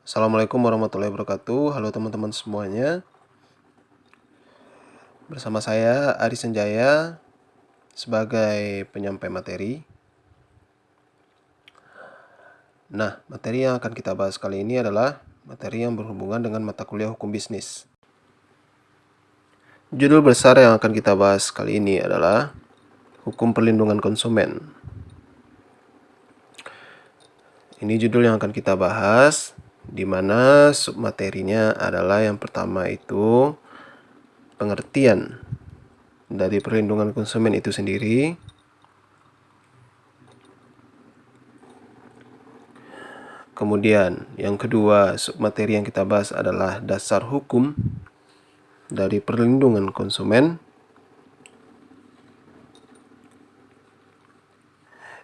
Assalamualaikum warahmatullahi wabarakatuh. Halo teman-teman semuanya. Bersama saya Ari Senjaya sebagai penyampai materi. Nah, materi yang akan kita bahas kali ini adalah materi yang berhubungan dengan mata kuliah hukum bisnis. Judul besar yang akan kita bahas kali ini adalah Hukum Perlindungan Konsumen. Ini judul yang akan kita bahas, di mana submaterinya adalah yang pertama itu pengertian dari perlindungan konsumen itu sendiri. Kemudian yang kedua, submateri yang kita bahas adalah dasar hukum dari perlindungan konsumen.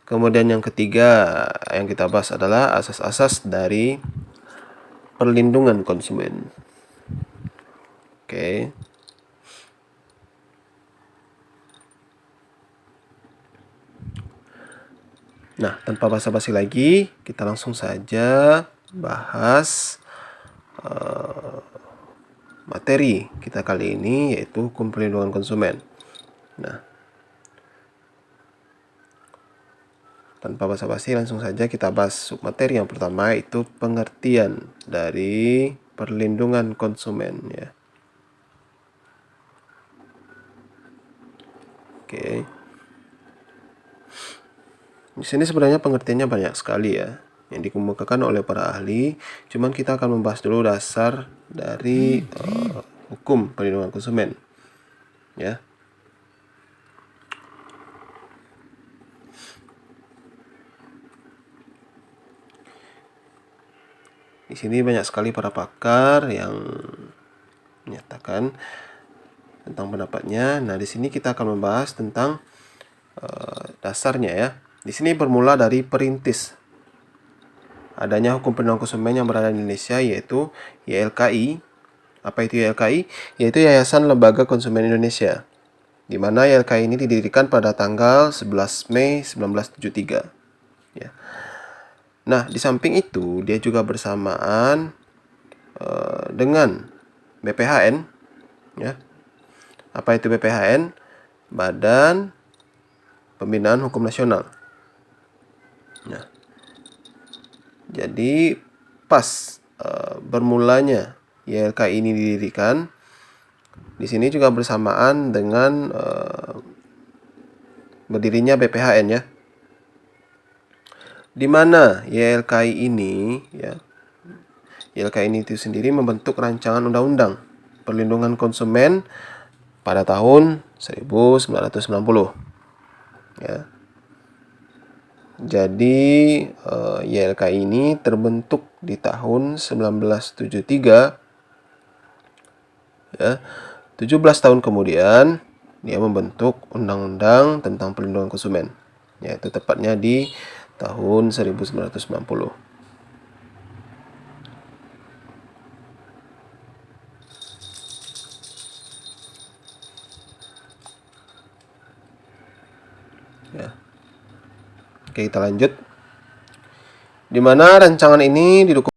Kemudian yang ketiga yang kita bahas adalah asas-asas dari perlindungan konsumen. Oke. Nah, tanpa basa-basi lagi, kita langsung saja bahas materi kita kali ini, yaitu hukum perlindungan konsumen. Nah, tanpa basa-basi langsung saja kita bahas submateri yang pertama, itu pengertian dari perlindungan konsumen ya. Oke. Di sini sebenarnya pengertiannya banyak sekali ya yang dikemukakan oleh para ahli. Cuman kita akan membahas dulu dasar dari hukum perlindungan konsumen ya. Di sini banyak sekali para pakar yang menyatakan tentang pendapatnya. Nah, di sini kita akan membahas tentang dasarnya ya. Di sini bermula dari perintis adanya hukum perlindungan konsumen yang berada di Indonesia, yaitu YLKI. Apa itu YLKI? Yaitu Yayasan Lembaga Konsumen Indonesia, di mana YLKI ini didirikan pada tanggal 11 Mei 1973 ya. Nah, di samping itu dia juga bersamaan dengan BPHN ya. Apa itu BPHN? Badan Pembinaan Hukum Nasional. Nah, jadi pas bermulanya YLKI ini didirikan, di sini juga bersamaan dengan berdirinya BPHN ya. Di mana YLKI ini ya, YLKI ini itu sendiri membentuk rancangan undang-undang perlindungan konsumen pada tahun 1990 ya. Jadi YLKI ini terbentuk di tahun 1973 ya. 17 tahun kemudian dia membentuk undang-undang tentang perlindungan konsumen, yaitu tepatnya di tahun 1990. Ya. Oke, kita lanjut. Di mana rancangan ini didukung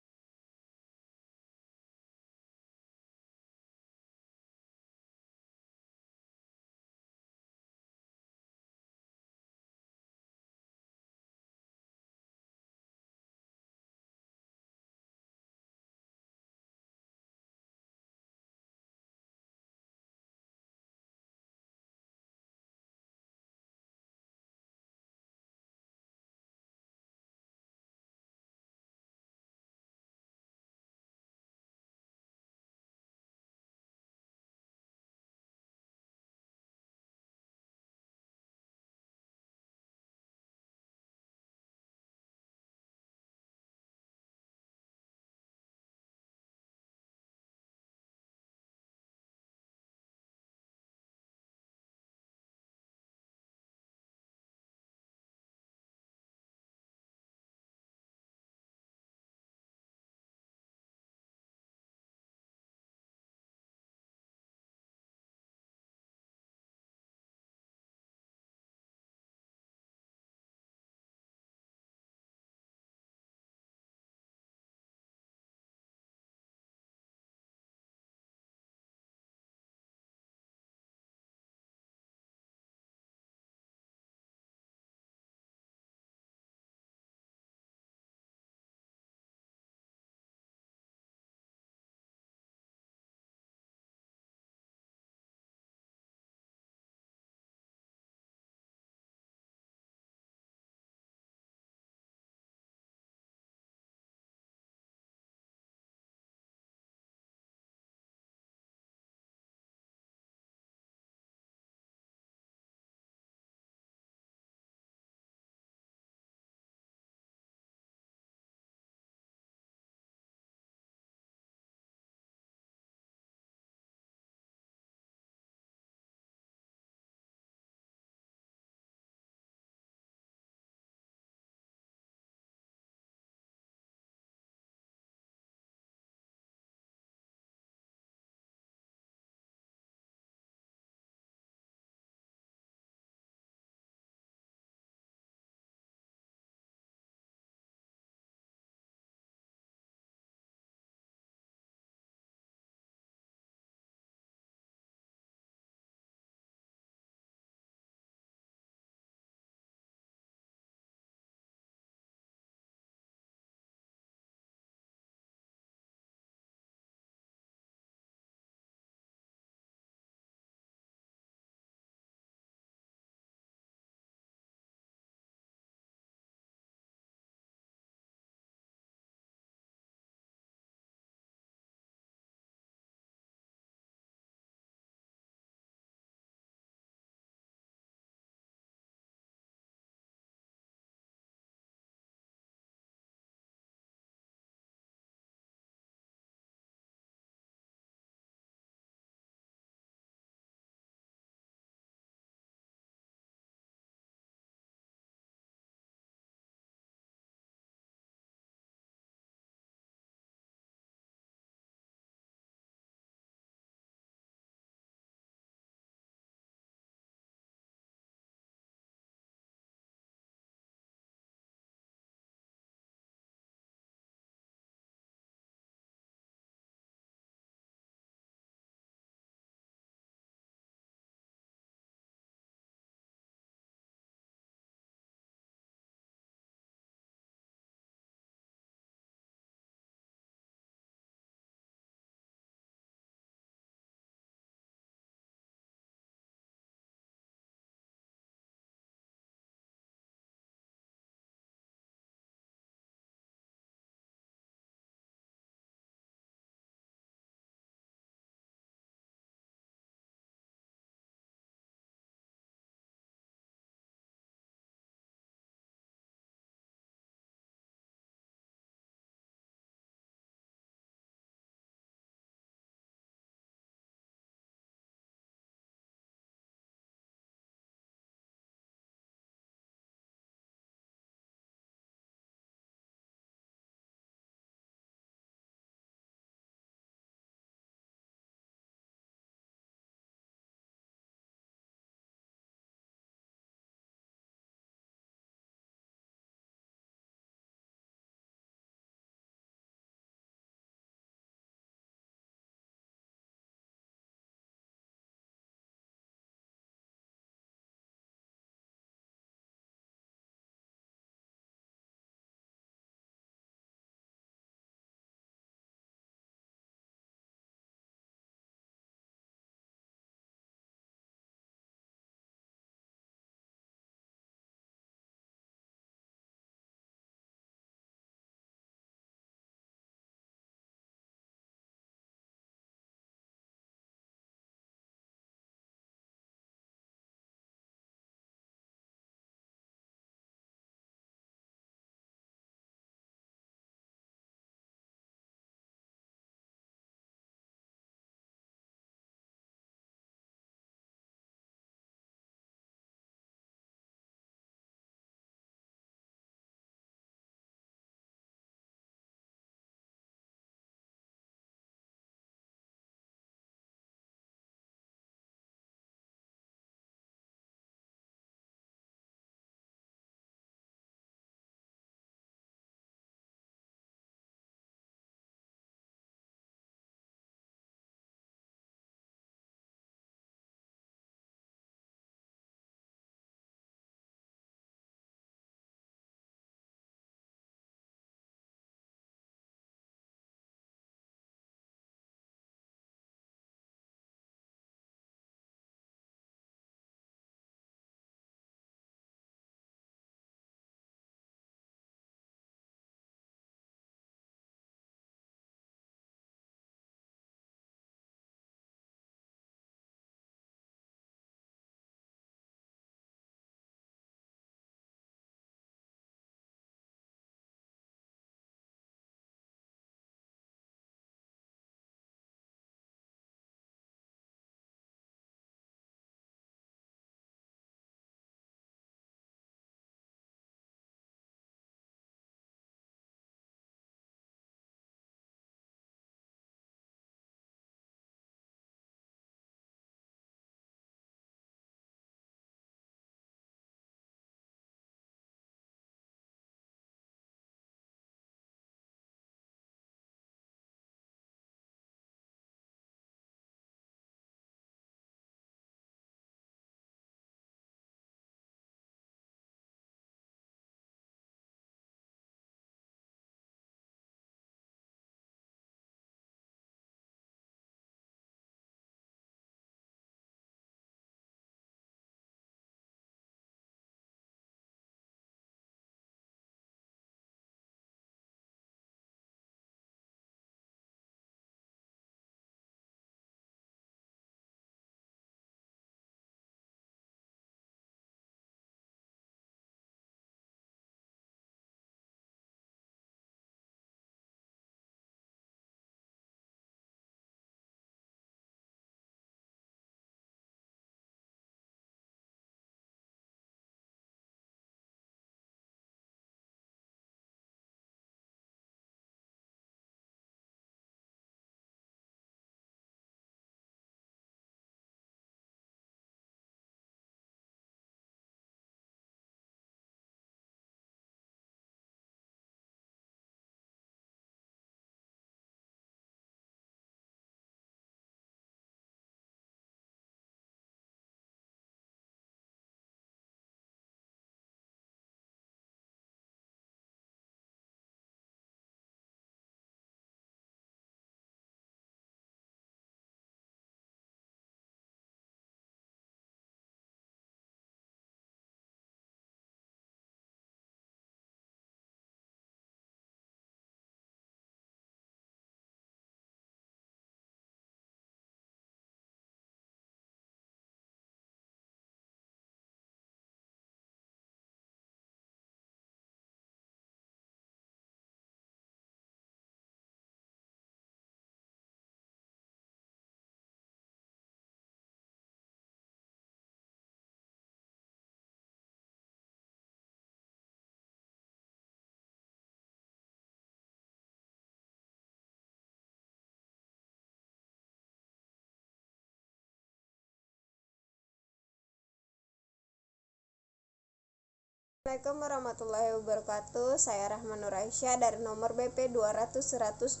Assalamualaikum warahmatullahi wabarakatuh. Saya Rahman Nur Aisyah dari nomor BP 200-127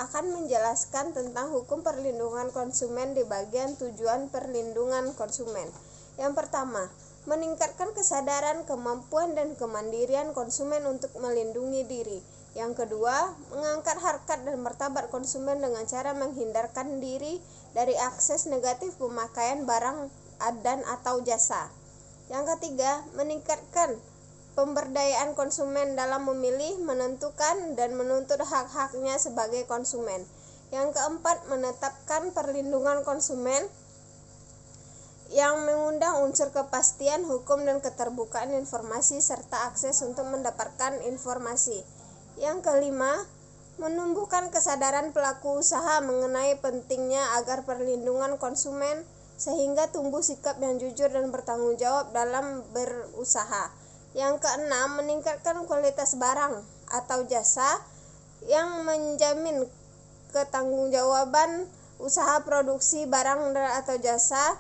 akan menjelaskan tentang hukum perlindungan konsumen di bagian tujuan perlindungan konsumen. Yang pertama, meningkatkan kesadaran, kemampuan, dan kemandirian konsumen untuk melindungi diri. Yang kedua, mengangkat harkat dan martabat konsumen dengan cara menghindarkan diri dari akses negatif pemakaian barang dan atau jasa. Yang ketiga, meningkatkan pemberdayaan konsumen dalam memilih, menentukan, dan menuntut hak-haknya sebagai konsumen. Yang keempat, menetapkan perlindungan konsumen yang mengundang unsur kepastian hukum dan keterbukaan informasi serta akses untuk mendapatkan informasi. Yang kelima, menumbuhkan kesadaran pelaku usaha mengenai pentingnya agar perlindungan konsumen sehingga tumbuh sikap yang jujur dan bertanggung jawab dalam berusaha. Yang keenam, meningkatkan kualitas barang atau jasa yang menjamin ketanggung-jawaban usaha produksi barang atau jasa,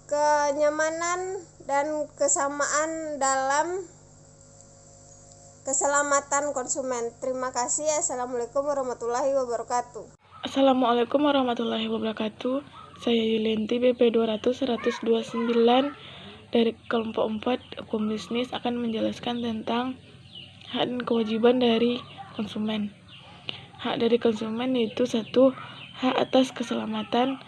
kenyamanan dan kesamaan dalam keselamatan konsumen. Terima kasih. Assalamualaikum warahmatullahi wabarakatuh. Assalamualaikum warahmatullahi wabarakatuh. Saya Yulianti BP 200-129 dari kelompok 4 Hukum Bisnis akan menjelaskan tentang hak dan kewajiban dari konsumen. Hak dari konsumen yaitu 1. Hak atas keselamatan,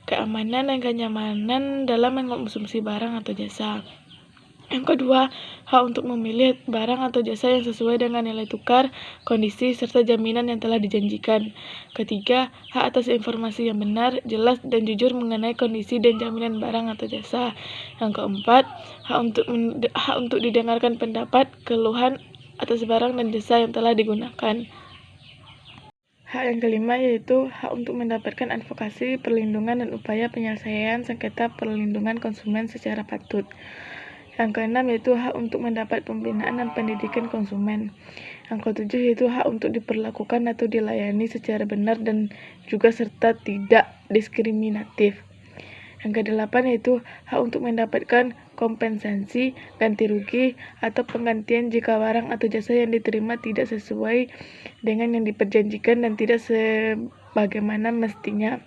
keamanan, dan kenyamanan dalam mengkonsumsi barang atau jasa. Yang kedua, hak untuk memilih barang atau jasa yang sesuai dengan nilai tukar, kondisi, serta jaminan yang telah dijanjikan. Ketiga, hak atas informasi yang benar, jelas, dan jujur mengenai kondisi dan jaminan barang atau jasa. Yang keempat, hak untuk didengarkan pendapat, keluhan atas barang dan jasa yang telah digunakan. Hak yang kelima yaitu hak untuk mendapatkan advokasi, perlindungan, dan upaya penyelesaian sengketa perlindungan konsumen secara patut. Yang keenam yaitu hak untuk mendapat pembinaan dan pendidikan konsumen. Yang ketujuh yaitu hak untuk diperlakukan atau dilayani secara benar dan juga serta tidak diskriminatif. Yang kedelapan yaitu hak untuk mendapatkan kompensasi, ganti rugi, atau penggantian jika barang atau jasa yang diterima tidak sesuai dengan yang diperjanjikan dan tidak sebagaimana mestinya.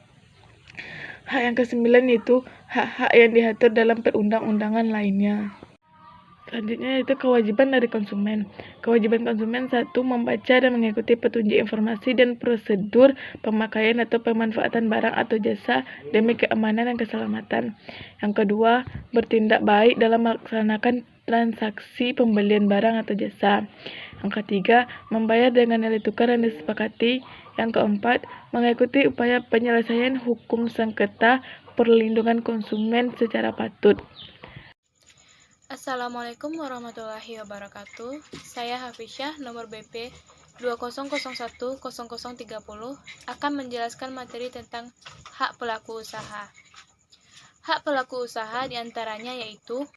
Hak yang kesembilan yaitu hak-hak yang diatur dalam perundang-undangan lainnya. Selanjutnya yaitu kewajiban dari konsumen. Kewajiban konsumen 1. Membaca dan mengikuti petunjuk informasi dan prosedur pemakaian atau pemanfaatan barang atau jasa demi keamanan dan keselamatan. Yang kedua, bertindak baik dalam melaksanakan transaksi pembelian barang atau jasa. Yang ketiga, membayar dengan nilai tukar yang disepakati. Yang keempat, mengikuti upaya penyelesaian hukum sengketa perlindungan konsumen secara patut. Assalamualaikum warahmatullahi wabarakatuh. Saya Hafisyah, nomor BP 20010030 akan menjelaskan materi tentang hak pelaku usaha. Hak pelaku usaha diantaranya yaitu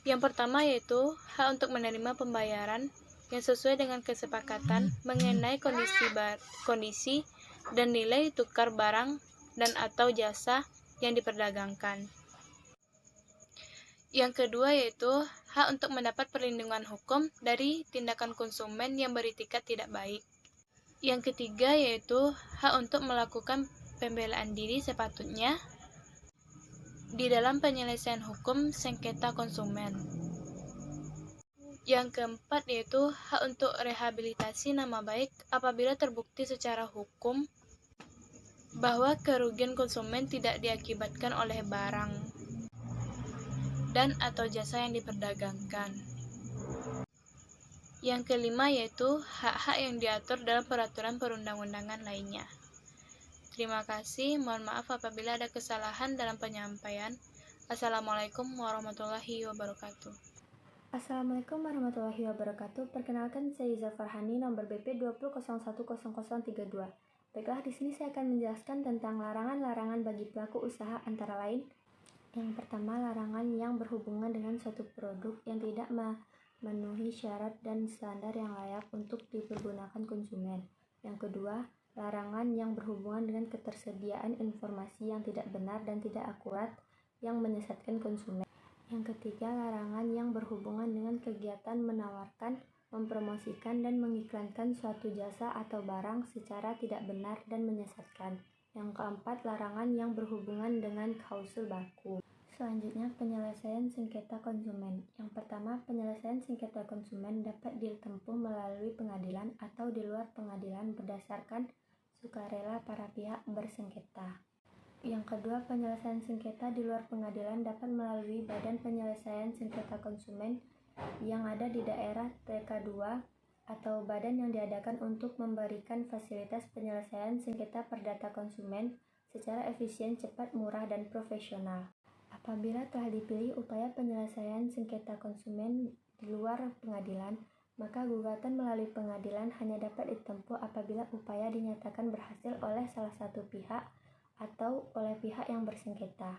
yang pertama yaitu hak untuk menerima pembayaran yang sesuai dengan kesepakatan mengenai kondisi dan nilai tukar barang dan atau jasa yang diperdagangkan. Yang kedua yaitu hak untuk mendapat perlindungan hukum dari tindakan konsumen yang beritikat tidak baik. Yang ketiga yaitu hak untuk melakukan pembelaan diri sepatutnya di dalam penyelesaian hukum sengketa konsumen. Yang keempat yaitu hak untuk rehabilitasi nama baik apabila terbukti secara hukum bahwa kerugian konsumen tidak diakibatkan oleh barang dan atau jasa yang diperdagangkan. Yang kelima yaitu hak-hak yang diatur dalam peraturan perundang-undangan lainnya. Terima kasih, mohon maaf apabila ada kesalahan dalam penyampaian. Assalamualaikum warahmatullahi wabarakatuh. Assalamualaikum warahmatullahi wabarakatuh. Perkenalkan saya Iza Farhani, nomor BP 20010032. Baiklah, di sini saya akan menjelaskan tentang larangan-larangan bagi pelaku usaha antara lain. Yang pertama, larangan yang berhubungan dengan suatu produk yang tidak memenuhi syarat dan standar yang layak untuk dipergunakan konsumen. Yang kedua, larangan yang berhubungan dengan ketersediaan informasi yang tidak benar dan tidak akurat yang menyesatkan konsumen. Yang ketiga, larangan yang berhubungan dengan kegiatan menawarkan, mempromosikan, dan mengiklankan suatu jasa atau barang secara tidak benar dan menyesatkan. Yang keempat, larangan yang berhubungan dengan klausul baku. Selanjutnya, penyelesaian sengketa konsumen. Yang pertama, penyelesaian sengketa konsumen dapat ditempuh melalui pengadilan atau di luar pengadilan berdasarkan sukarela para pihak bersengketa. Yang kedua, penyelesaian sengketa di luar pengadilan dapat melalui Badan Penyelesaian Sengketa Konsumen yang ada di daerah TK2 atau badan yang diadakan untuk memberikan fasilitas penyelesaian sengketa perdata konsumen secara efisien, cepat, murah, dan profesional. Apabila telah dipilih upaya penyelesaian sengketa konsumen di luar pengadilan, maka gugatan melalui pengadilan hanya dapat ditempuh apabila upaya dinyatakan berhasil oleh salah satu pihak atau oleh pihak yang bersengketa.